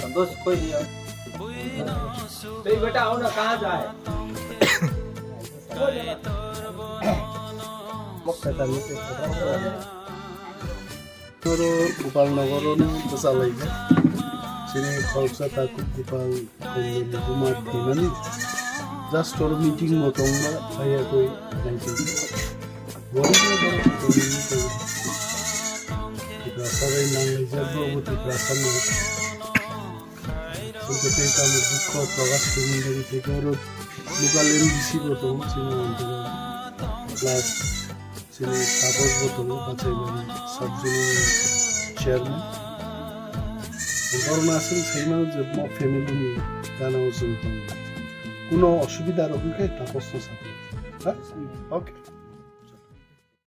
संतोष कोई नहीं है बेटा आओ ना कहाँ जाए गोपालनगर चालाइले सिने खौसा ताकु गोपाल कुमार थेनानि जस्ट और मीटिंग मतंगा आया कोई सबै नांगै जब्बो प्रार्थना संतते काम दुख प्रकाश करिन्दरी থেকে और लोकल एमडीसी बतौ सिने प्लस सिने कागज बतौ बाचाइ माने सबजना चेयरमैन করোনা আসেন সেইনা যে ম ফ্যামিলি নিয়ে জানাও কোনো অসুবিধা রকমকে একটা প্রশ্ন থাকে হ্যাঁ ওকে